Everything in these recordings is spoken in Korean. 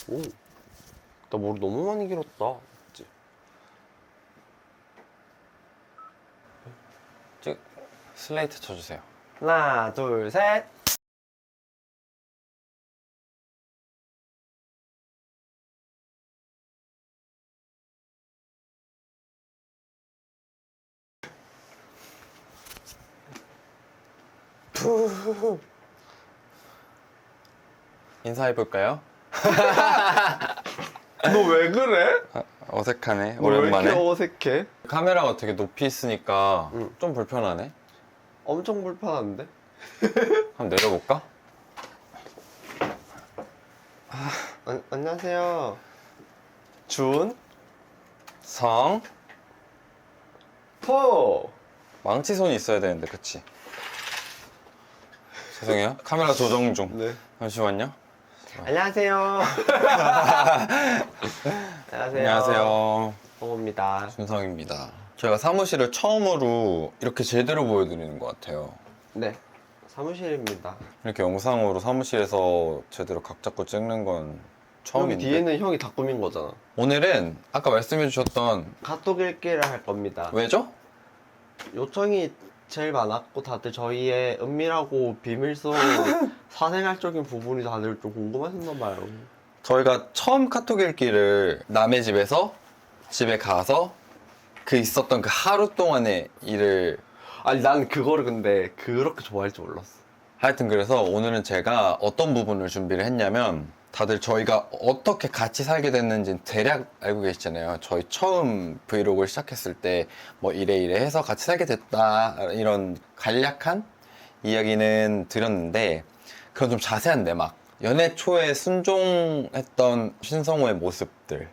오, 나 머리 너무 많이 길었다. 그치? 슬레이트 쳐주세요. 하나, 둘, 셋. 인사해볼까요? 너 왜 그래? 어색하네. 너 왜 오랜만에. 이렇게 어색해? 카메라가 되게 높이 있으니까 응. 좀 불편하네. 엄청 불편한데? 한번 내려볼까? 안녕하세요. 준, 성. 포. 망치손이 있어야 되는데, 그치? 죄송해요. 카메라 조정 중. 네. 잠시만요. 안녕하세요. 안녕하세요. 안녕하세요. 포입니다. 준성입니다. 저희가 사무실을 처음으로 이렇게 제대로 보여드리는 것 같아요. 네. 사무실입니다. 이렇게 영상으로 사무실에서 제대로 각 잡고 찍는 건 여기 처음인데. 뒤에는 형이 다 꾸민 거잖아. 오늘은 아까 말씀해 주셨던 카톡 읽기를 할 겁니다. 왜죠? 요청이 제일 많았고 다들 저희의 은밀하고 비밀스러운 사생활적인 부분이 다들 좀 궁금하셨나 봐요. 저희가 처음 카톡 읽기를 남의 집에서 집에 가서 그 있었던 그 하루 동안의 일을 아니 난 그거를 근데 그렇게 좋아할 줄 몰랐어. 하여튼 그래서 오늘은 제가 어떤 부분을 준비를 했냐면 다들 저희가 어떻게 같이 살게 됐는지 대략 알고 계시잖아요. 저희 처음 브이로그를 시작했을 때 뭐 이래 해서 같이 살게 됐다 이런 간략한 이야기는 드렸는데 그건 좀 자세한데 막 연애 초에 순종했던 신성우의 모습들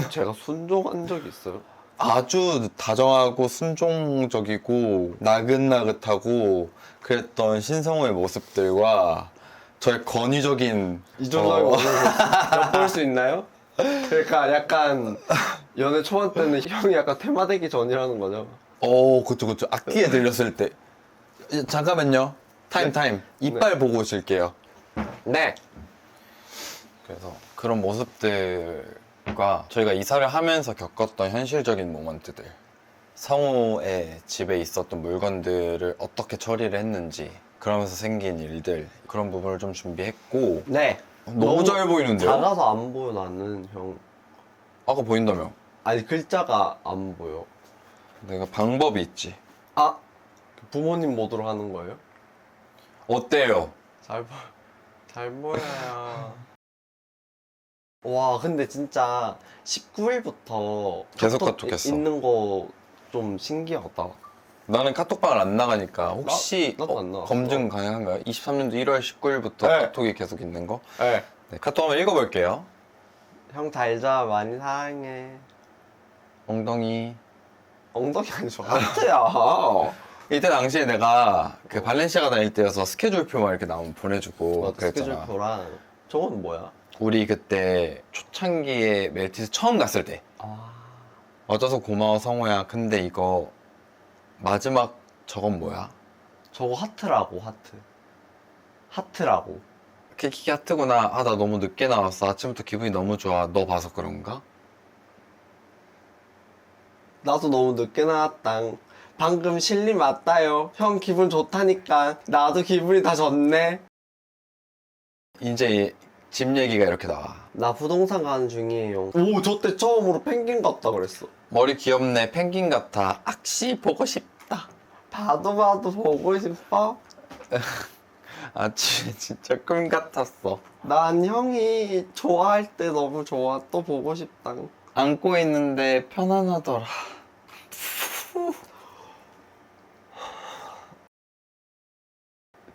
제가 순종한 적이 있어요? 아주 다정하고 순종적이고 나긋나긋하고 그랬던 신성우의 모습들과 저의 권위적인 이 정도면 오늘 엿볼 수 있나요? 그러니까 약간 연애 초반 때는 형이 약간 테마되기 전이라는 거죠. 그쵸 악기에 들렸을 때 잠깐만요 타임 이빨 보고 오실게요. 네. 그래서 그런 모습들과 저희가 이사를 하면서 겪었던 현실적인 모먼트들, 성우의 집에 있었던 물건들을 어떻게 처리를 했는지, 그러면서 생긴 일들, 그런 부분을 좀 준비했고. 네. 너무 잘 보이는데요? 작아서 안 보여 나는 형. 아까 보인다며. 아니 글자가 안 보여. 내가 방법이 있지. 아 부모님 모드로 하는 거예요? 어때요? 잘 보여요. 와 근데 진짜 19일부터 계속 카톡했어. 있는 거 좀 신기하다. 나는 카톡방을 안 나가니까 혹시 나도 안 나가. 검증 가능한가요? 23년도 1월 19일부터 네. 카톡이 계속 있는 거? 네. 네, 카톡 한번 읽어볼게요. 형 달자 많이 사랑해. 엉덩이. 엉덩이 아니죠 하트야. 이때 당시에 내가 그 발렌시아가 다닐 때여서 스케줄표만 이렇게 나오면 보내주고 그랬잖아. 스케줄표랑 저건 뭐야? 우리 그때 초창기에 멜티스 처음 갔을 때 아 어쩌서 고마워 성호야. 근데 이거 마지막 저건 뭐야? 저거 하트라고. 하트라고. 키키 하트구나. 아 나 너무 늦게 나왔어. 아침부터 기분이 너무 좋아. 너 봐서 그런가? 나도 너무 늦게 나왔다. 방금 실림 왔다요. 형 기분 좋다니까. 나도 기분이 다 좋네. 이제 집 얘기가 이렇게 나와. 나 부동산 가는 중이에요. 오, 저 때 처음으로 펭귄 같다 그랬어. 머리 귀엽네. 펭귄 같아. 악시 보고 싶다. 봐도 보고 싶어? 아침에 진짜 꿈 같았어. 난 형이 좋아할 때 너무 좋아. 또 보고 싶다. 안고 있는데 편안하더라.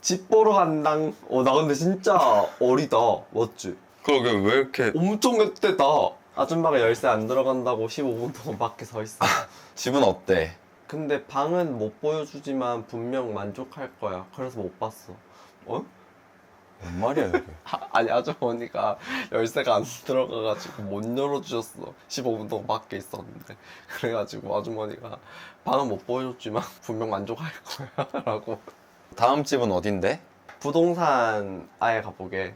집 보러 간당. 나 근데 진짜 어리다. 맞지? 그러게 왜 이렇게 엄청 그때다. 아줌마가 열쇠 안 들어간다고 15분 동안 밖에 서 있어. 집은 어때? 근데 방은 못 보여주지만 분명 만족할 거야. 그래서 못 봤어. 어? 뭔 말이야 이게? 아니 아주머니가 열쇠가 안 들어가가지고 못 열어주셨어. 15분 동안 밖에 있었는데. 그래가지고 아주머니가 방은 못 보여줬지만 분명 만족할 거야 라고. 다음 집은 어딘데? 부동산 아예 가보게.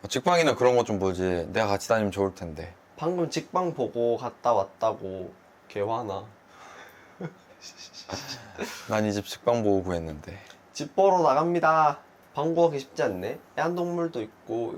직방이나 그런 거 좀 보지. 내가 같이 다니면 좋을 텐데. 방금 직방 보고 갔다 왔다고 개화나. 난 이 집 직방 보고 구했는데. 집 보러 나갑니다. 방 구하기 쉽지 않네. 애완동물도 있고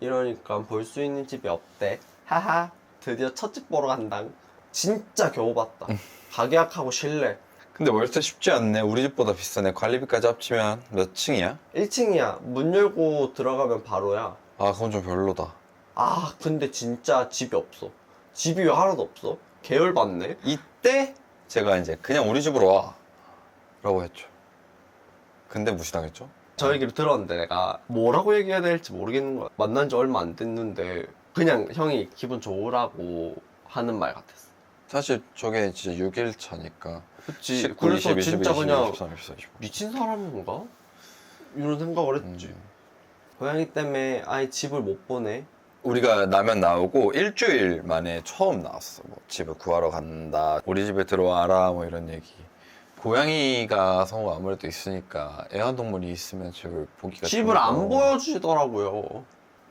이러니까 볼 수 있는 집이 없대. 하하. 드디어 첫 집 보러 간다. 진짜 겨우 봤다. 가게 약하고 실내. 근데 월세 쉽지 않네. 우리 집보다 비싸네. 관리비까지 합치면 몇 층이야? 1층이야. 문 열고 들어가면 바로야. 아, 그건 좀 별로다. 아, 근데 진짜 집이 없어. 집이 왜 하나도 없어? 계열받네. 이때 제가 이제 그냥 우리 집으로 와 라고 했죠. 근데 무시당했죠. 저 얘기를 들었는데 내가 뭐라고 얘기해야 될지 모르겠는 거야. 만난 지 얼마 안 됐는데 그냥 형이 기분 좋으라고 하는 말 같았어. 사실 저게 진짜 6일 차니까. 그치. 19, 그래서 20, 21, 진짜 22, 그냥 23, 24, 25. 미친 사람인가? 이런 생각을 했지. 고양이 때문에 아예 집을 못 보내. 우리가 라면 나오고 일주일 만에 처음 나왔어. 뭐 집을 구하러 간다. 우리 집에 들어와라. 뭐 이런 얘기. 고양이가 성우 아무래도 있으니까 애완동물이 있으면 집을 보기가 집을 좋고. 안 보여주시더라고요.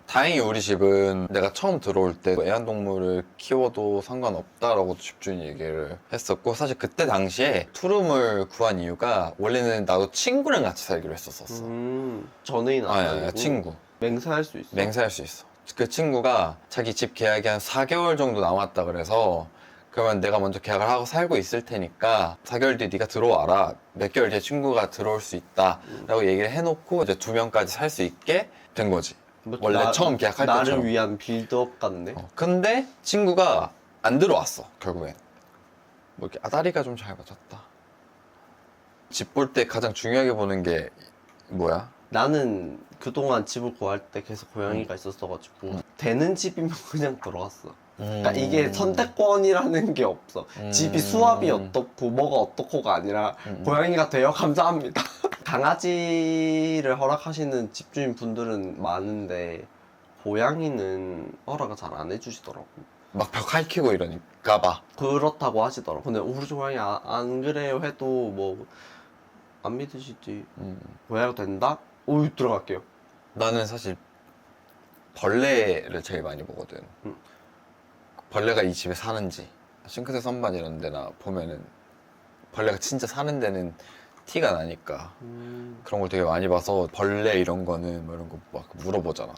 다행히 우리 집은 내가 처음 들어올 때 애완동물을 키워도 상관없다라고 집주인이 얘기를 했었고, 사실 그때 당시에 투룸을 구한 이유가 원래는 나도 친구랑 같이 살기로 했었었어. 전애인 아니고 아니, 친구. 맹세할 수 있어. 맹세할 수 있어. 그 친구가 자기 집 계약이 한 4개월 정도 남았다 그래서, 그러면 내가 먼저 계약을 하고 살고 있을 테니까 4개월 뒤에 네가 들어와라. 몇 개월 뒤에 친구가 들어올 수 있다 라고 얘기를 해놓고 이제 2명까지 살 수 있게 된 거지. 뭐 원래 처음 계약할 나를 때처럼. 위한 빌드업 같네. 근데 친구가 안 들어왔어 결국엔. 뭐 이렇게 아다리가 좀 잘 맞았다. 집 볼 때 가장 중요하게 보는 게 뭐야? 나는 그동안 집을 구할 때 계속 고양이가 있었어가지고 되는 집이면 그냥 들어갔어. 그러니까 이게 선택권이라는 게 없어. 집이 수압이 어떻고 뭐가 어떻고가 아니라 고양이가 되어 감사합니다. 강아지를 허락하시는 집주인 분들은 많은데 고양이는 허락을 잘 안 해주시더라고. 막 벽 핥히고 이러니까 봐. 그렇다고 하시더라고. 근데 우리 집 고양이 안 그래요 해도 뭐 안 믿으시지. 고양이가 된다? 오, 들어갈게요. 나는 사실 벌레를 제일 많이 보거든. 벌레가 이 집에 사는지, 싱크대 선반 이런 데나 보면은 벌레가 진짜 사는 데는 티가 나니까 그런 걸 되게 많이 봐서 벌레 이런 거는 뭐 이런 거 막 물어보잖아.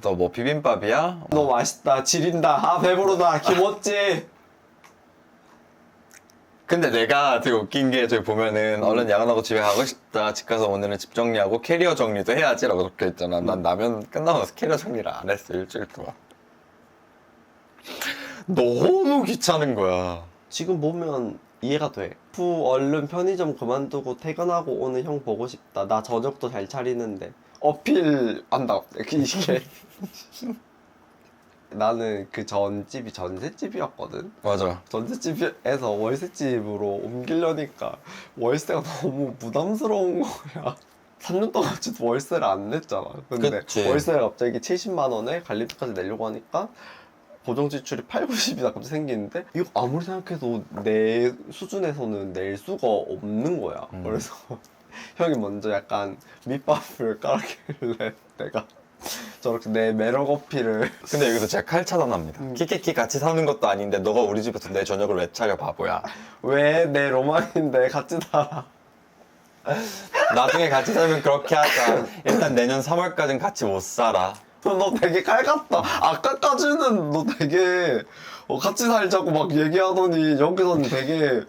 너 뭐 비빔밥이야? 너 맛있다. 지린다. 아, 배부르다. 김었지. 근데 내가 되게 웃긴 게 저기 보면은 얼른 야근하고 집에 가고 싶다. 집 가서 오늘은 집 정리하고 캐리어 정리도 해야지라고 적혀 있잖아. 난 라면 끝나고 나서 캐리어 정리를 안 했어. 일주일 동안. 너무 귀찮은 거야. 지금 보면 이해가 돼. 얼른 편의점 그만두고 퇴근하고 오는 형 보고 싶다. 나 저녁도 잘 차리는데. 어필 한다. 이게. 나는 그 전집이 전셋집이었거든. 맞아. 전셋집에서 월세집으로 옮기려니까 월세가 너무 부담스러운 거야. 3년 동안 월세를 안 냈잖아. 근데 그치. 월세를 갑자기 70만 원에 관리비까지 내려고 하니까 고정 지출이 8, 90이 갑자기 생기는데 이거 아무리 생각해도 내 수준에서는 낼 수가 없는 거야. 그래서 형이 먼저 약간 밑밥을 깔았길래 내가 저렇게 내 매력 어필을. 근데 여기서 제가 칼 차단합니다. 키키키 같이 사는 것도 아닌데 너가 우리 집에서 내 저녁을 왜 차려 바보야. 왜 내 로망인데 같이 살아. 나중에 같이 살면 그렇게 하자. 일단 내년 3월까지는 같이 못 살아. 너 되게 칼 같다. 아까까지는 너 되게 같이 살자고 막 얘기하더니 여기서는 되게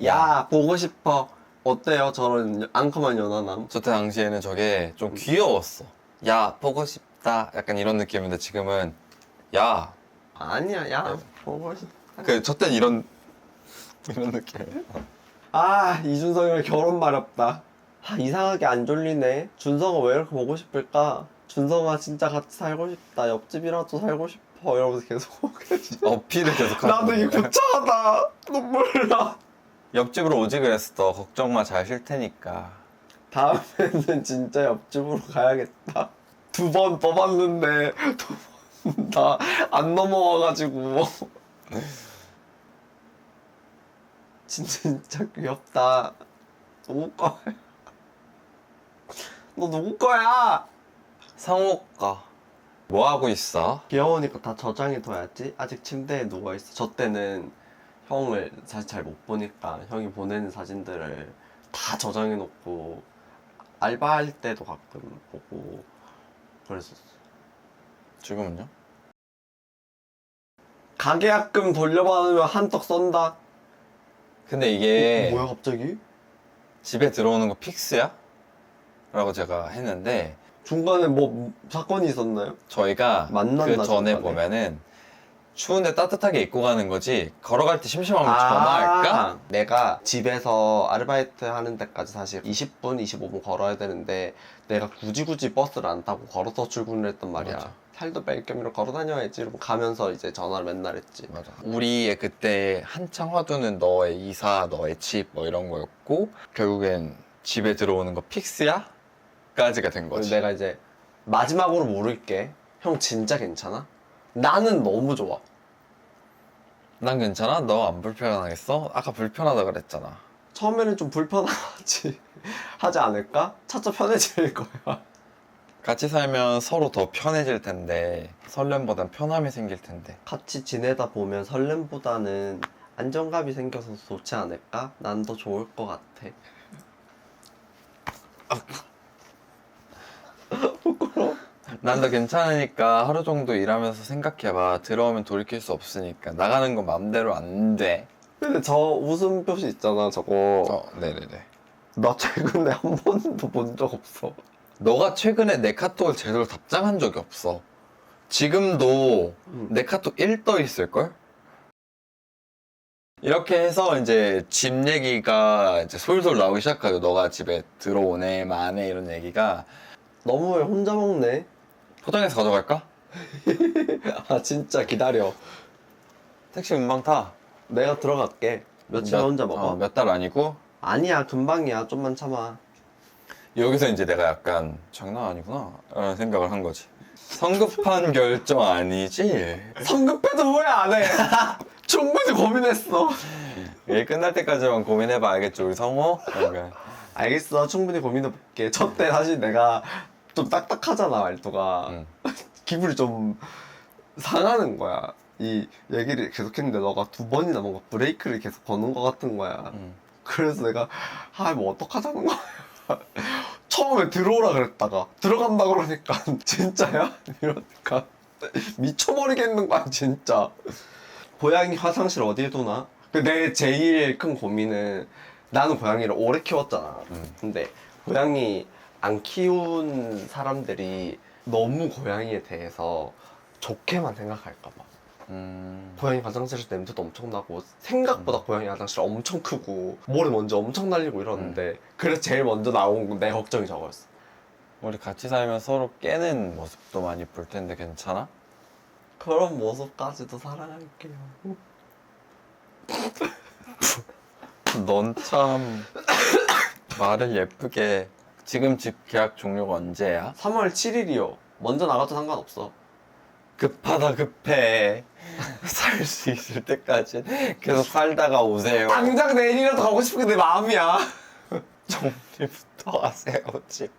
야 보고 싶어. 어때요? 저런 앙큼한 연하남. 저 때 당시에는 저게 좀 귀여웠어. 야 보고 싶다 약간 이런 느낌인데 지금은 야 아니야, 야 보고 싶다. 그 저 때는 이런 느낌. 아, 이준성이랑 결혼 마렵다. 아, 이상하게 안 졸리네. 준성아 왜 이렇게 보고 싶을까? 준성아 진짜 같이 살고 싶다. 옆집이라도 살고 싶어. 이러면서 계속 어필을 계속 나 하는 되게 거야. 구차하다. 눈물 나. 옆집으로 오지 그랬어. 걱정 마, 잘 쉴 테니까. 다음에는 진짜 옆집으로 가야겠다. 2번 뽑았는데 2번 다 안 넘어와가지고. 진짜 귀엽다. 너무 까매. 너 누구 거야? 상호가 뭐 하고 있어? 귀여우니까 다 저장해 둬야지. 아직 침대에 누워있어. 저 때는 형을 사실 잘 못 보니까 형이 보내는 사진들을 다 저장해 놓고 알바할 때도 가끔 보고 그랬었어. 지금은요? 가계약금 돌려받으면 한턱 쏜다. 근데 이게 뭐야 갑자기? 집에 들어오는 거 픽스야? 라고 제가 했는데 중간에 뭐 사건이 있었나요? 저희가 만났나, 그 전에 중간에? 보면은 추운데 따뜻하게 입고 가는 거지 걸어갈 때 심심하면 전화할까? 내가 집에서 아르바이트 하는 데까지 사실 20분, 25분 걸어야 되는데 내가 굳이 버스를 안 타고 걸어서 출근을 했단 말이야. 맞아. 살도 뺄 겸이로 걸어 다녀야지 이러고 가면서 이제 전화를 맨날 했지. 맞아. 우리의 그때 한창 화두는 너의 이사, 너의 집 뭐 이런 거였고 결국엔 집에 들어오는 거 픽스야? 까지가 된 거지. 내가 이제 마지막으로 물을게. 형 진짜 괜찮아? 나는 너무 좋아. 난 괜찮아? 너 안 불편하겠어? 아까 불편하다 그랬잖아. 처음에는 좀 불편하지 하지 않을까? 차차 편해질 거야. 같이 살면 서로 더 편해질 텐데 설렘보단 편함이 생길 텐데. 같이 지내다 보면 설렘보다는 안정감이 생겨서 좋지 않을까? 난 더 좋을 것 같아. 난 더 괜찮으니까 하루 정도 일하면서 생각해봐. 들어오면 돌이킬 수 없으니까. 나가는 건 맘대로 안 돼. 근데 저 웃음 표시 있잖아, 저거. 네네네. 나 최근에 한 번도 본 적 없어. 너가 최근에 내 카톡을 제대로 답장한 적이 없어. 지금도 내 카톡 1 떠 있을걸? 이렇게 해서 이제 집 얘기가 이제 솔솔 나오기 시작하죠. 너가 집에 들어오네, 마네 이런 얘기가. 너무 왜 혼자 먹네? 포장해서 가져갈까? 아, 진짜 기다려. 택시 금방 타. 내가 들어갈게. 며칠 혼자 먹어? 몇 달 아니고 아니야, 금방이야. 좀만 참아. 여기서 이제 내가 약간 장난 아니구나 라는 생각을 한 거지. 성급한 결정 아니지? 성급해도 왜 안 해? 충분히 고민했어. 일 끝날 때까지만 고민해봐. 알겠지 우리 성호? 그러니까. 알겠어. 충분히 고민해볼게. 저 때 사실 내가 좀 딱딱하잖아, 말투가. 응. 기분이 좀 상하는 거야. 이 얘기를 계속했는데 너가 2번이나 뭔가 브레이크를 계속 거는 것 같은 거야. 응. 그래서 내가 뭐 어떡하자는 거야. 처음에 들어오라 그랬다가 들어간다 그러니까 진짜야? 이러니까 미쳐버리겠는 거야 진짜. 고양이 화장실 어디에 두나? 내 제일 큰 고민은 나는 고양이를 오래 키웠잖아. 근데 고양이 안 키운 사람들이 너무 고양이에 대해서 좋게만 생각할까 봐. 고양이 화장실에서 냄새도 엄청 나고 생각보다 고양이 화장실 엄청 크고 모래 먼지 엄청 날리고 이러는데 그래서 제일 먼저 나온 내 걱정이 저거였어. 우리 같이 살면 서로 깨는 모습도 많이 볼 텐데 괜찮아? 그런 모습까지도 사랑할게요. 넌 참 말을 예쁘게. 지금 집 계약 종료가 언제야? 3월 7일이요. 먼저 나가도 상관없어. 급하다 급해. 살 수 있을 때까지 계속 살다가 오세요. 당장 내일이라도 가고 싶은 게 내 마음이야. 정리부터 하세요 집.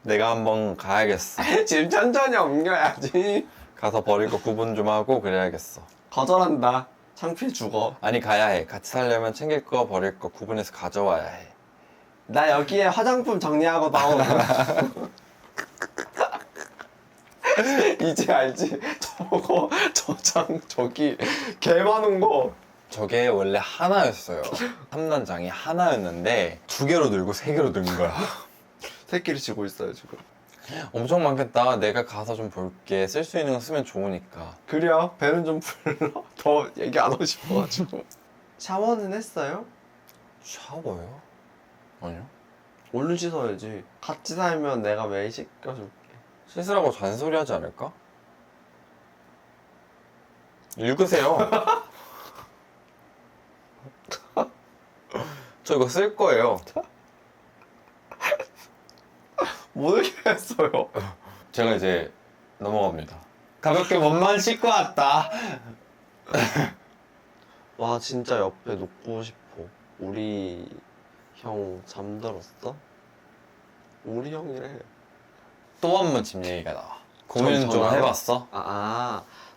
내가 한번 가야겠어. 집 천천히 옮겨야지. 가서 버릴 거 구분 좀 하고 그래야겠어. 거절한다. 창피해 죽어. 아니 가야 해. 같이 살려면 챙길 거 버릴 거 구분해서 가져와야 해. 나 여기에 화장품 정리하고 나오고. 이제 알지? 저거 저장 저기 개 많은 거. 저게 원래 하나였어요. 3단장이 하나였는데 2개로 늘고 3개로 는 거야. 새끼를 쥐고 있어요 지금. 엄청 많겠다. 내가 가서 좀 볼게. 쓸 수 있는 거 쓰면 좋으니까. 그래요? 배는 좀 불러. 더 얘기 안 하고 싶어가지고. 샤워는 했어요? 샤워요? 아니요. 얼른 씻어야지. 같이 살면 내가 매일 씻겨줄게. 씻으라고 잔소리 하지 않을까? 읽으세요. 저 이거 쓸 거예요. 못 읽겠어요. 제가 이제 넘어갑니다. 가볍게 몸만 씻고 왔다. 와 진짜 옆에 눕고 싶어. 우리 형 잠들었어? 우리 형이래. 또 한 번 집 얘기가 나와. 고민 좀 전화로? 해봤어?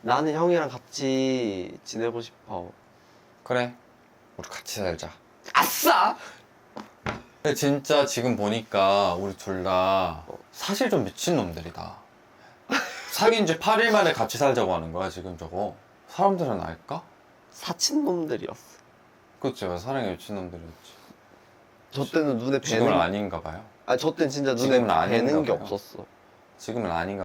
나는 형이랑 같이 지내고 싶어. 그래, 우리 같이 살자. 아싸! 근데 진짜 지금 보니까 우리 둘 다 사실 좀 미친놈들이다. 사귄 지 8일 만에 같이 살자고 하는 거야 지금 저거. 사람들은 알까? 사친놈들이었어. 그치, 사랑의 미친놈들이었지. 저 때는 눈에 지금은 뵈는 아닌가 봐요. 저 때는 진짜 눈에 지금은 아닌가 뵈는 게 봐요. 없었어. 지금은 아닌가.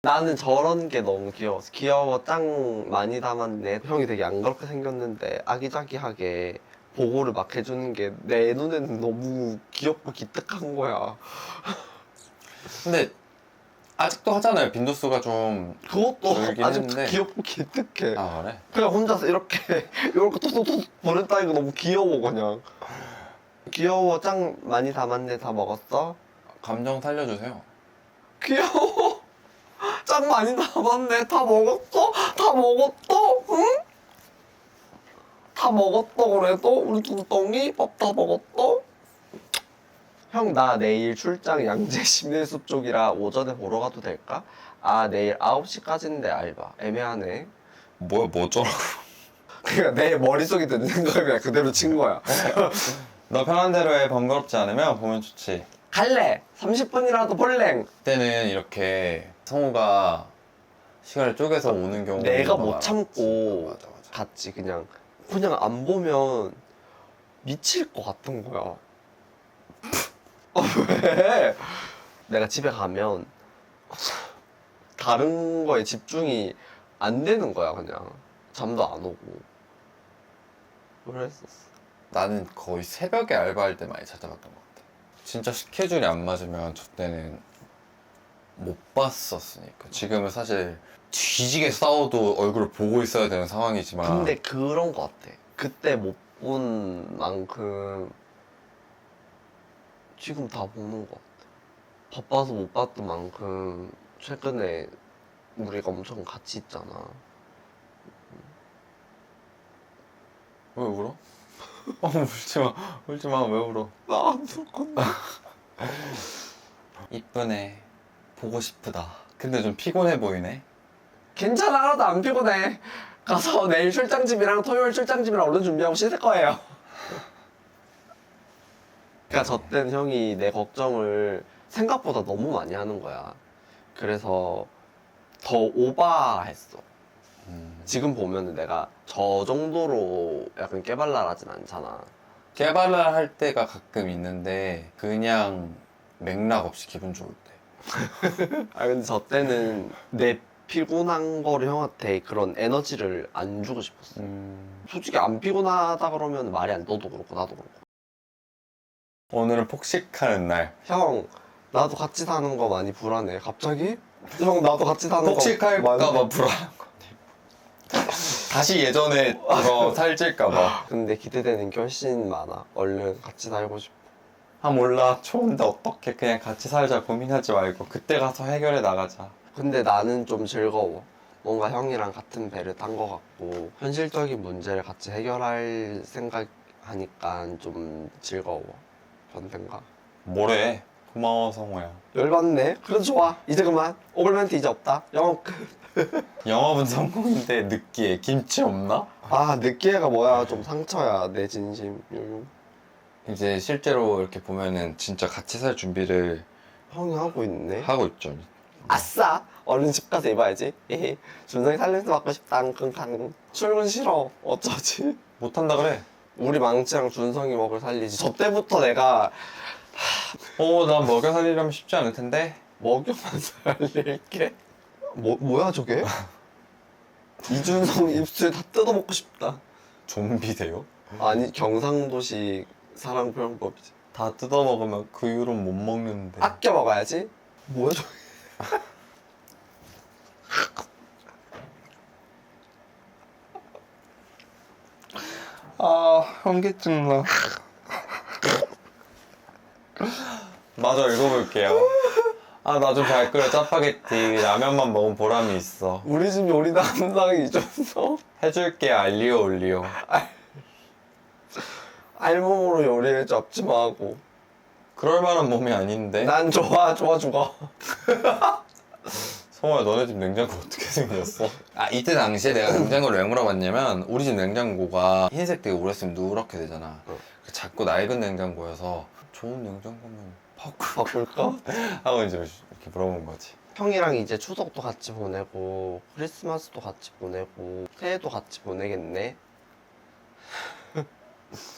나는 저런 게 너무 귀여웠어. 귀여워, 짱 많이 담았네. 형이 되게 안 그렇게 생겼는데 아기자기하게 보고를 막 해주는 게 내 눈에는 너무 귀엽고 기특한 거야. 근데 아직도 하잖아요. 빈도수가 좀. 그것도 그러긴 아직도 했는데. 귀엽고 기특해. 아, 그래? 그냥 혼자서 이렇게 톡톡톡 보냈다니까 너무 귀여워 그냥. 귀여워, 짱 많이 담았네. 다 먹었어? 감정 살려주세요. 귀여워, 짱 많이 담았네. 다 먹었어? 다 먹었어? 응? 다 먹었어 그래도? 우리 둥덩이 밥 다 먹었어? 형, 나 내일 출장 양재 심내숲 쪽이라 오전에 보러 가도 될까? 내일 9시까지인데 알바. 애매하네. 뭐 어쩌라고. 그러니까 내 머릿속에 드는 걸 그냥 그대로 친 거야. 너 편한 대로 해. 번거롭지 않으면 보면 좋지. 갈래! 30분이라도 볼랭! 그때는 이렇게 성우가 시간을 쪼개서 오는 경우가 내가 못 많았지. 참고 맞아. 갔지. 그냥 안 보면 미칠 것 같은 거야. 왜? 내가 집에 가면 다른 거에 집중이 안 되는 거야. 그냥 잠도 안 오고 그랬었어. 나는 거의 새벽에 알바할 때 많이 찾아봤던 것 같아. 진짜 스케줄이 안 맞으면 저 때는 못 봤었으니까. 지금은 사실 뒤지게 싸워도 얼굴을 보고 있어야 되는 상황이지만. 근데 그런 거 같아. 그때 못 본 만큼 지금 다 보는 거 같아. 바빠서 못 봤던 만큼 최근에 우리가 엄청 같이 있잖아. 왜 울어? 울지 마. 왜 울어? 나 안 볼 건데. 이쁘네. 보고 싶다. 근데 좀 피곤해 보이네. 괜찮아, 하나도 안 피곤해. 가서 내일 출장집이랑 토요일 출장집이랑 얼른 준비하고 씻을 거예요. 그러니까 저 때는 형이 내 걱정을 생각보다 너무 많이 하는 거야. 그래서 더 오바했어. 지금 보면은 내가 저 정도로 약간 깨발랄하진 않잖아. 깨발랄 할 때가 가끔 있는데 그냥 맥락 없이 기분 좋을 때. 근데 저 때는 내 피곤한 거를 형한테 그런 에너지를 안 주고 싶었어. 솔직히 안 피곤하다 그러면 말이 안 떠도 그렇고 나도 그렇고. 오늘은 폭식하는 날. 형, 나도 같이 사는 거 많이 불안해. 갑자기? 형, 나도 같이 사는 거 폭식할까봐 불안한 건데. 다시 예전에 그거 살찔까봐. 근데 기대되는 게 훨씬 많아. 얼른 같이 살고 싶어. 몰라. 좋은데 어떻게 그냥 같이 살자 고민하지 말고 그때 가서 해결해 나가자. 근데 나는 좀 즐거워. 뭔가 형이랑 같은 배를 탄 거 같고 현실적인 문제를 같이 해결할 생각하니까 좀 즐거워. 변된가? 뭐래. 고마워 성우야. 열받네. 그래도 좋아. 이제 그만. 오글멘트 이제 없다. 영업 끝. 영업은 성공인데 느끼해. 김치 없나? 느끼해가 뭐야. 좀 상처야. 내 진심. 이제 실제로 이렇게 보면은 진짜 같이 살 준비를 형이 하고 있네. 하고 있죠. 아싸! 얼른 집 가서 입어야지. 준성이 살림스 받고 싶다. 끙끙. 출근 싫어. 어쩌지? 못한다 그래. 우리 망치랑 준성이 먹을 살리지. 저 때부터 내가 난 먹여 살리려면 쉽지 않을 텐데. 먹여만 살릴게. 뭐야 저게? 이준성 입술 다 뜯어먹고 싶다. 좀비 돼요? 아니, 경상도식 사랑 표현법이지. 다 뜯어먹으면 그 이후로는 못 먹는데. 아껴 먹어야지. 뭐야 저게? 현기증 나. 마저 읽어볼게요. 나 좀 잘 끓여 짜파게티. 라면만 먹은 보람이 있어. 우리 집 요리 담당 이준성. 해줄게 알리오 올리오. 알몸으로 요리를 잡지 마고. 그럴 만한 몸이 아닌데. 난 좋아 죽어. 성호야, 너네 집 냉장고 어떻게 생겼어? 아, 이때 당시에 내가 냉장고를 왜 물어봤냐면 우리 집 냉장고가 흰색 되게 오래 쓰면 누렇게 되잖아. 자꾸 낡은 냉장고여서 좋은 냉장고면 바꿀까? 하고 이제 이렇게 물어본 거지. 형이랑 이제 추석도 같이 보내고 크리스마스도 같이 보내고 새해도 같이 보내겠네.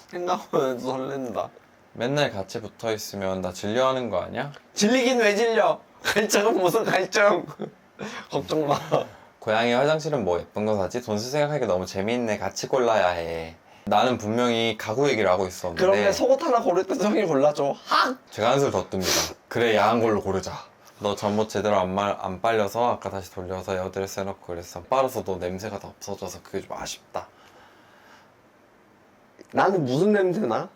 생각하면 설렌다. 맨날 같이 붙어 있으면 나 질려하는 거 아니야? 질리긴 왜 질려? 갈증은 무슨 갈증? 걱정 마. 고양이 화장실은 뭐 예쁜 거 사지? 돈수 생각하니까 너무 재미있네. 같이 골라야 해. 나는 분명히 가구 얘기를 하고 있었는데 그러면 속옷 하나 고를 때 형이 골라줘. 학! 제가 한술 더 뜹니다. 그래, 야한 걸로 고르자. 너 잠옷 제대로 안 빨려서 아까 다시 돌려서 에어드레스 해놓고 그랬어. 빨아서도 냄새가 다 없어져서 그게 좀 아쉽다. 나는 무슨 냄새나?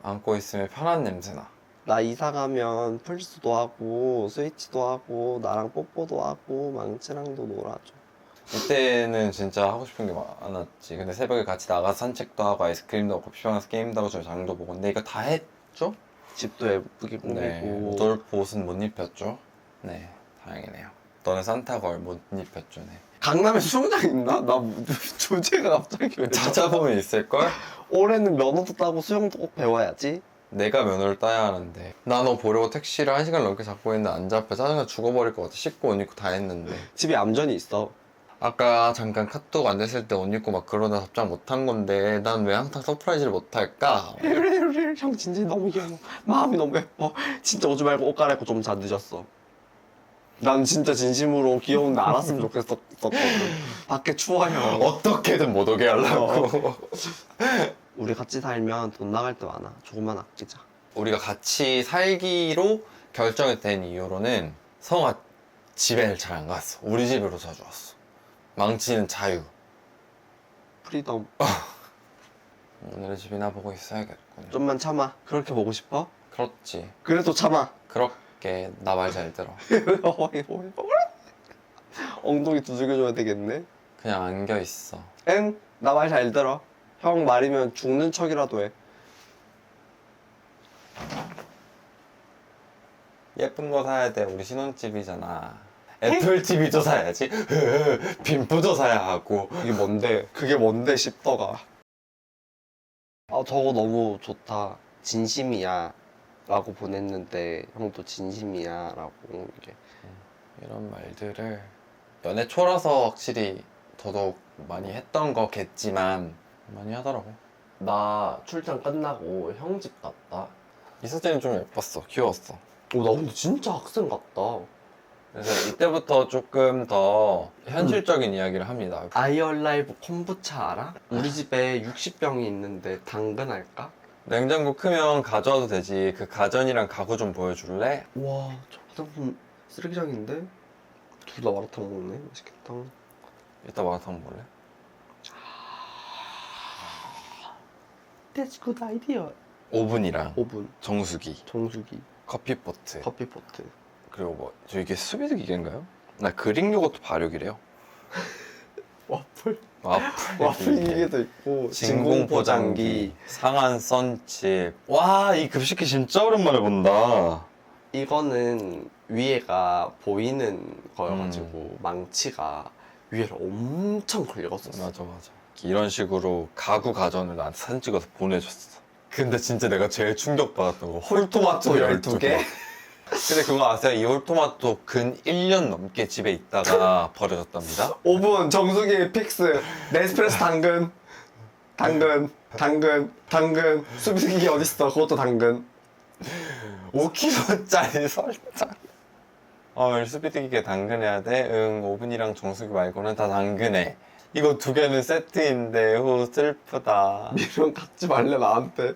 안고 있으면 편한 냄새나. 나 이사 가면 플스도 하고 스위치도 하고 나랑 뽀뽀도 하고 망치랑도 놀아줘. 이때는 진짜 하고 싶은 게 많았지. 근데 새벽에 같이 나가서 산책도 하고 아이스크림도 먹고 PC방에서 게임도 하고 저 장도 보고. 근데 이거 다 했죠? 집도 예쁘게 꾸미고. 네. 루돌프 옷은 못 입혔죠? 네, 다행이네요. 너는 산타걸 못 입혔죠? 네. 강남에 수영장 있나? 나 주제가 갑자기 왜 찾아보면 있을걸? 올해는 면허도 따고 수영도 꼭 배워야지. 내가 면허를 따야 하는데 나 너 보려고 택시를 1시간 넘게 잡고 있는데 안 잡혀. 짜증나 죽어버릴 것 같아. 씻고 옷 입고 다 했는데. 집에 암전이 있어. 아까 잠깐 카톡 안 됐을 때 옷 입고 막 그러다 답장 못 한 건데 난 왜 항상 서프라이즈를 못 할까? 형 진짜 너무 귀여워. 마음이 너무 예뻐. 진짜 오지 말고 옷 갈아입고 좀 자 늦었어. 난 진짜 진심으로 귀여운데 알았으면 좋겠었거든. 밖에 추워요. 어떻게든 못 오게 하려고. 우리 같이 살면 돈 나갈 때 많아. 조금만 아끼자. 우리가 같이 살기로 결정이 된 이유로는 성아 집에 잘 안 갔어. 우리 집으로 자주 왔어. 망치는 자유. 프리덤. 오늘의 집이나 보고 있어야겠군. 좀만 참아. 그렇게 보고 싶어? 그렇지. 그래도 참아. 그렇게 나 말 잘 들어. 엉덩이 두들겨줘야 되겠네. 그냥 안겨 있어. 엥? 나 말 잘 들어. 형 말이면 죽는 척이라도 해. 예쁜 거 사야 돼. 우리 신혼집이잖아. 애플 TV도 사야지. 빈프도 사야 하고. 이게 뭔데? 그게 뭔데 싶더가. 아 저거 너무 좋다. 진심이야 라고 보냈는데 형도 진심이야 라고 이게. 이런 말들을 연애 초라서 확실히 더더욱 많이 했던 거겠지만 많이 하더라고. 나 출장 끝나고 형 집 갔다. 이 사진은 좀 예뻤어. 귀여웠어. 오, 나 근데 진짜 학생 같다. 그래서 이때부터 조금 더 현실적인 이야기를 합니다. 아이얼라이브 콤부차 알아? 우리 집에 60병이 있는데 당근 할까? 냉장고 크면 가져와도 되지. 그 가전이랑 가구 좀 보여줄래? 와, 저 화장품 쓰레기장인데? 둘 다 마라탕 먹네. 맛있겠다. 이따 마라탕 먹을래? That's good idea. 오븐이랑 오븐, 정수기, 정수기, 커피포트, 커피포트. 그리고 뭐 저 이게 수비드 기계인가요? 나 그릭 요거트 발효기래요. 와플? 와플 와플 기계도 있고 진공 포장기, 상한 썬칩. 와, 이 급식기 진짜 오랜만에 본다. 이거는 위에가 보이는 거여가지고 망치가 위에를 엄청 긁었었어. 맞아. 이런 식으로 가구 가전을 나한테 사진 찍어서 보내줬어. 근데 진짜 내가 제일 충격받았던 거 홀토마토 12개. 근데 그거 아세요? 이 홀토마토 근 1년 넘게 집에 있다가 버려졌답니다. 오븐, 정수기, 픽스, 네스프레소 당근, 수비기기 어딨어? 그것도 당근. 5kg짜리 설탕. 스피드 기계 당근해야 돼? 응, 오븐이랑 정수기 말고는 다 당근해. 이거 두 개는 세트인데, 슬프다. 이런 갖지 말래 나한테.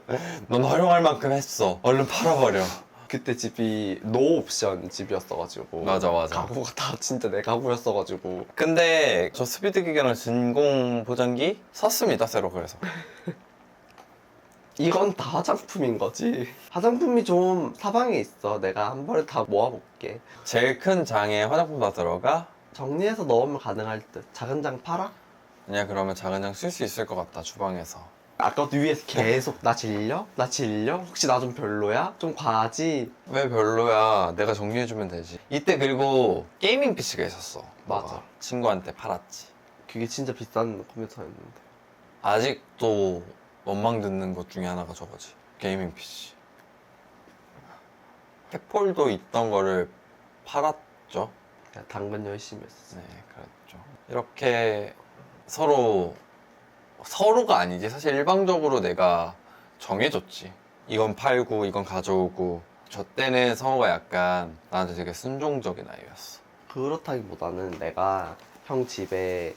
넌 활용할 만큼 했어. 얼른 팔아버려. 그때 집이 노옵션 집이었어가지고 맞아. 가구가 다 진짜 내 가구였어가지고 근데 저 스피드 기계랑 진공 보정기 샀습니다, 새로. 그래서 이건 다 화장품인 거지. 화장품이 좀 사방에 있어. 내가 한 번에 다 모아볼게. 제일 큰 장에 화장품 다 들어가? 정리해서 넣으면 가능할 듯. 작은 장 팔아? 아니야, 그러면 작은 장 쓸 수 있을 것 같다, 주방에서. 아까도 위에서 계속 나 질려? 나 질려? 혹시 나 좀 별로야? 좀 과하지? 왜 별로야? 내가 정리해주면 되지. 이때 그리고 게이밍 PC가 있었어. 맞아. 너가 친구한테 팔았지. 그게 진짜 비싼 컴퓨터였는데. 아직도 원망 듣는 것 중에 하나가 저거지. 게이밍 PC. 팩폴도 있던 거를 팔았죠. 그냥 당근 열심히 했어. 네, 그랬죠. 이렇게 서로가 아니지. 사실 일방적으로 내가 정해줬지. 이건 팔고, 이건 가져오고. 저 때는 성호가 약간 나한테 되게 순종적인 아이였어. 그렇다기보다는 내가 형 집에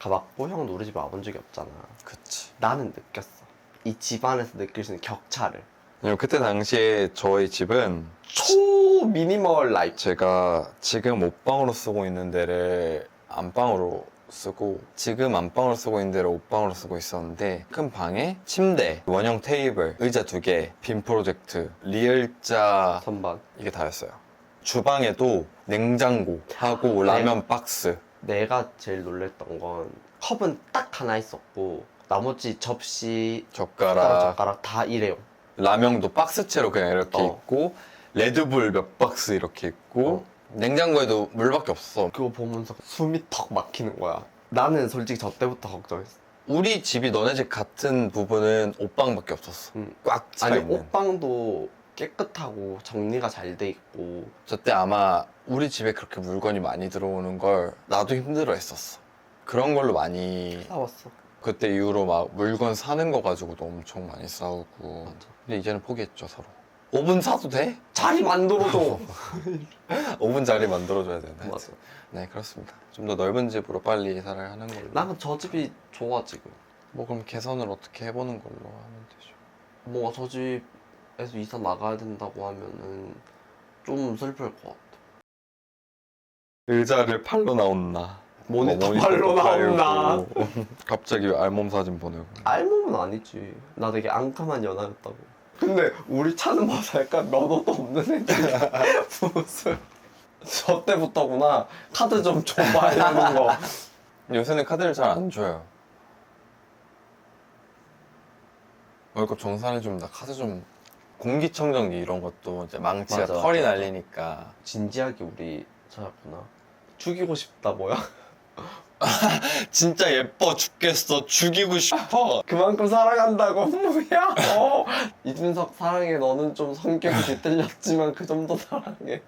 가봤고 형 우리 집에 와본 적이 없잖아. 그치. 나는 느꼈어. 이 집안에서 느낄 수 있는 격차를. 왜냐면 그때 당시에 저희 집은 초 미니멀 라이프. 제가 지금 옷방으로 쓰고 있는 데를 안방으로 쓰고 지금 안방으로 쓰고 있는 데를 옷방으로 쓰고 있었는데 큰 방에 침대, 원형 테이블, 의자 2개, 빔 프로젝트, 리을자 선반. 이게 다였어요. 주방에도 냉장고 하고 라면 박스. 내가 제일 놀랬던 건 컵은 딱 하나 있었고 나머지 접시, 젓가락, 젓가락 다 일회용. 라면도 박스채로 그냥 이렇게 어. 있고 레드불 몇 박스 이렇게 있고 냉장고에도 물밖에 없어. 그거 보면서 숨이 턱 막히는 거야. 나는 솔직히 저 때부터 걱정했어. 우리 집이 너네 집 같은 부분은 옷방밖에 없었어. 응. 꽉 차 아니 있는. 옷방도 깨끗하고 정리가 잘 돼 있고. 저 때 아마 우리 집에 그렇게 물건이 많이 들어오는 걸 나도 힘들어 했었어. 그런 걸로 많이 싸웠어. 그때 이후로 막 물건 사는 거 가지고도 엄청 많이 싸우고. 맞아. 근데 이제는 포기했죠 서로. 오븐 사도 돼? 자리 만들어줘. 오븐 자리 만들어줘야 되나? 맞아. 네 그렇습니다. 좀 더 넓은 집으로 빨리 이사를 하는 걸로. 나는 저 집이 좋아 지금. 뭐 그럼 개선을 어떻게 해보는 걸로 하면 되죠. 뭐 저 집에서 이사 나가야 된다고 하면은 좀 슬플 것 같아. 의자를 팔러 나온나. 모니터 모니터도 팔러 나온나. 팔고. 갑자기 알몸 사진 보내고. 알몸은 아니지. 나 되게 앙큼한 연하였다고. 근데 우리 차는 봐서 약간 면허도 없는 애들이 무슨 저 때부터구나. 카드 좀 줘봐 이러는 거. 요새는 카드를 잘 안 줘요. 월급 정산해주면 나 카드 좀 공기청정기 이런 것도 이제 망치가 맞아, 털이 맞아. 날리니까 진지하게 우리 차였구나. 죽이고 싶다 뭐야? 진짜 예뻐 죽겠어 죽이고 싶어. 그만큼 사랑한다고 뭐야? 이준석 사랑해. 너는 좀 성격이 뒤틀렸지만 그 정도 사랑해.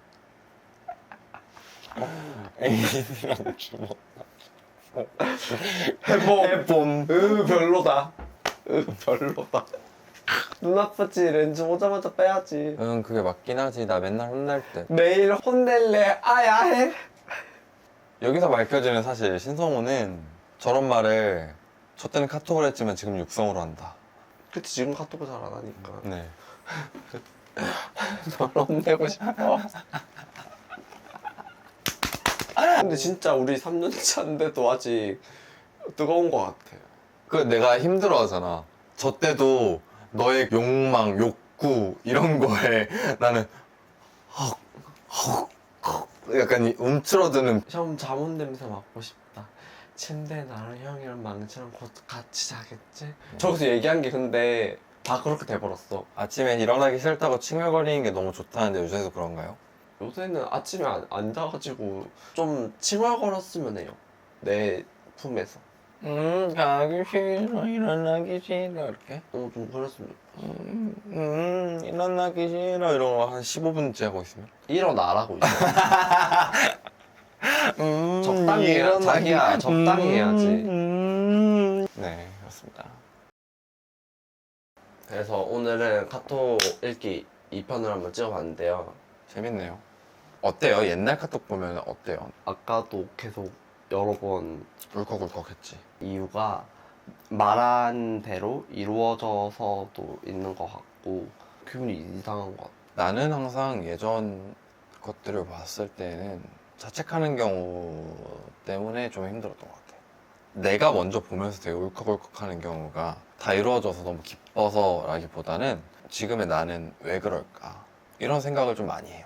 애인이랑 주먹. 해봄. 별로다. 별로다. 눈 아프지? 렌즈 오자마자 빼야지. 응 그게 맞긴 하지. 나 맨날 혼날 때. 내일 혼낼래. 아야 해. 여기서 밝혀지는 사실 신성호는 저런 말을 저 때는 카톡을 했지만 지금 육성으로 한다. 그치 지금 카톡을 잘 안 하니까. 네. 널 혼내고 싶어. 근데 진짜 우리 3년 차인데도 아직 뜨거운 것 같아. 그 내가 힘들어 하잖아. 저 때도 너의 욕망, 욕구 이런 거에 나는 약간 이 움츠러드는. 형 잠옷 냄새 맡고 싶다. 침대에 나랑 형이랑 망치랑 곧 같이 자겠지? 저기서 얘기한 게 근데 다 그렇게 돼버렸어. 아침에 일어나기 싫다고 칭얼거리는 게 너무 좋다는데 요새도 그런가요? 요새는 아침에 앉아가지고 좀 칭얼거렸으면 해요. 내 품에서. 가기 싫어 일어나기 싫어 이렇게 좀 그랬으면. 일어나기 싫어 이런 거 한 15분째 하고 있으면 일어나라고 이제. 적당히 해야, 자기야 적당히 해야지. 네 그렇습니다. 그래서 오늘은 카톡 읽기 2편을 한번 찍어봤는데요. 재밌네요. 어때요? 옛날 카톡 보면 어때요? 아까도 계속 여러 번 울컥울컥했지. 이유가 말한 대로 이루어져서도 있는 것 같고 기분이 이상한 것 같아. 나는 항상 예전 것들을 봤을 때는 자책하는 경우 때문에 좀 힘들었던 것 같아. 내가 먼저 보면서 되게 울컥울컥하는 경우가 다 이루어져서 너무 기뻐서라기보다는 지금의 나는 왜 그럴까 이런 생각을 좀 많이 해요.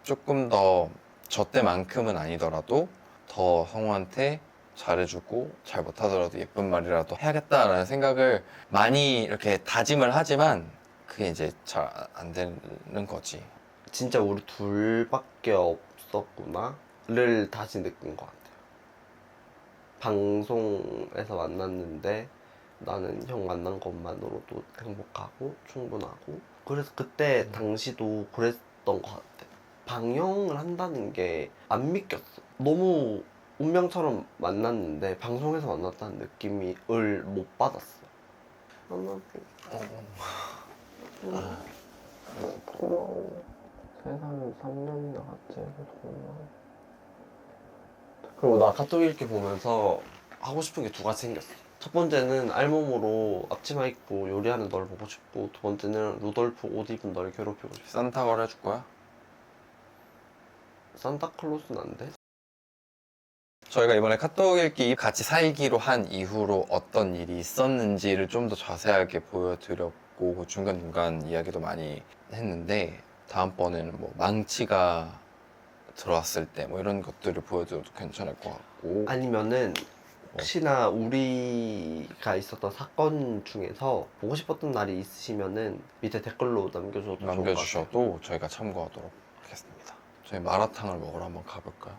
조금 더 저 때만큼은 아니더라도 더 성우한테 잘해주고 잘 못하더라도 예쁜 말이라도 해야겠다라는 생각을 많이 이렇게 다짐을 하지만 그게 이제 잘 안 되는 거지. 진짜 우리 둘밖에 없었구나를 다시 느낀 것 같아요. 방송에서 만났는데 나는 형 만난 것만으로도 행복하고 충분하고, 그래서 그때 당시도 그랬던 것 같아. 방영을 한다는 게 안 믿겼어. 너무 운명처럼 만났는데 방송에서 만났다는 느낌을 못 받았어. 세상을 3년이나 같이 해서 정말. 그리고 나 카톡 읽기 보면서 하고 싶은 게 두 가지 생겼어. 첫 번째는 알몸으로 앞치마 입고 요리하는 널 보고 싶고, 두 번째는 루돌프 옷 입은 널 괴롭히고 싶어. 산타걸 해줄 거야? 산타클로스는 안 돼? 저희가 이번에 카톡 읽기 같이 살기로 한 이후로 어떤 일이 있었는지를 좀 더 자세하게 보여드렸고 그 중간중간 이야기도 많이 했는데, 다음번에는 뭐 망치가 들어왔을 때 뭐 이런 것들을 보여드려도 괜찮을 것 같고. 아니면은 혹시나 우리가 있었던 사건 중에서 보고 싶었던 날이 있으시면은 밑에 댓글로 남겨주셔도 좋을 것 같아요. 남겨주셔도 저희가 참고하도록 하겠습니다. 저희 마라탕을 먹으러 한번 가볼까요?